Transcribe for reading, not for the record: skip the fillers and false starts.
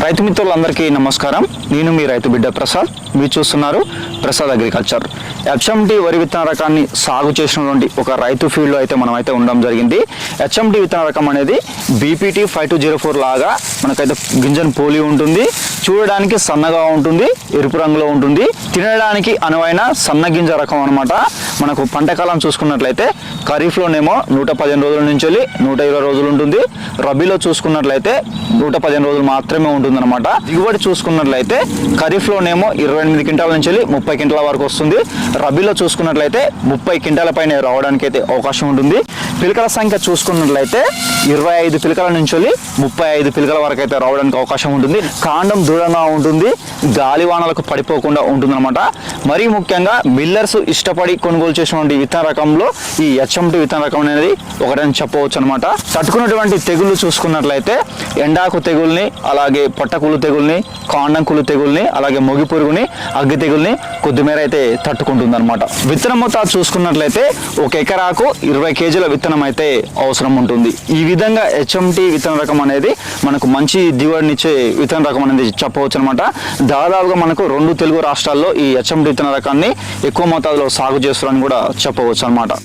రైతు మిత్రులందరికీ నమస్కారం. నేను మీ రైతు బిడ్డ ప్రసాద్. మీరు చూస్తున్నారు ప్రసాద్ అగ్రికల్చర్. హెచ్ఎంటి వరి విత్తన రకాన్ని సాగు చేసినటువంటి ఒక రైతు ఫీల్డ్లో అయితే మనం అయితే ఉండడం జరిగింది. హెచ్ఎంటి విత్తన రకం అనేది బీపీటీ 5204 లాగా మనకైతే గింజను పోలి ఉంటుంది. చూడడానికి సన్నగా ఉంటుంది, ఎరుపు రంగులో ఉంటుంది. తినడానికి అనువైన సన్న గింజ రకం అనమాట. మనకు పంట కాలం చూసుకున్నట్లయితే ఖరీఫ్లోనేమో 115 రోజుల నుంచి 120 రోజులు ఉంటుంది. రబీలో చూసుకున్నట్లయితే 115 రోజులు మాత్రమే ఉంటుందన్నమాట. దిగుబడి చూసుకున్నట్లయితే ఖరీఫ్లోనేమో 28 క్వింటాల నుంచి 30 క్వింటాల వరకు వస్తుంది. రబీలో చూసుకున్నట్లయితే 30 క్వింటాల పైన రావడానికి అయితే అవకాశం ఉంటుంది. పిలకల సంఖ్య చూసుకున్నట్లయితే 25 పిలకల నుంచి 35 పిలకల వరకు అయితే రావడానికి అవకాశం ఉంటుంది. కాండం దృఢంగా ఉంటుంది, గాలివానలకు పడిపోకుండా ఉంటుందన్నమాట. మరీ ముఖ్యంగా మిల్లర్స్ ఇష్టపడి కొనుగోలు చేసినటువంటి విత్తన రకంలో ఈ హెచ్ఎంటి విత్తన రకం అనేది ఒకటని చెప్పవచ్చు అనమాట. తట్టుకున్నటువంటి తెగుళ్ళు చూసుకున్నట్లయితే ఎండాకు తెగుల్ని, అలాగే పట్టకులు తెగుల్ని, కాండంకులు తెగుల్ని, అలాగే మొగి పురుగుని, అగ్గి తెగుల్ని కొద్దిమేర అయితే తట్టుకుంటుంది అనమాట. విత్తనం మొత్తం చూసుకున్నట్లయితే 1 ఎకరాకు 20 కేజీల విత్తనం అయితే అవసరం ఉంటుంది. ఈ విధంగా హెచ్ఎంటి విత్తన రకం అనేది మనకు మంచి దిగుబడినిచ్చే విత్తన రకం అనేది చెప్పవచ్చు అనమాట. దాదాపుగా మనకు 2 తెలుగు రాష్ట్రాల్లో ఈ హెచ్ఎంటి విత్తన రకాన్ని ఎక్కువ మోతాదులో సాగు చేస్తారని కూడా చెప్పవచ్చు అనమాట.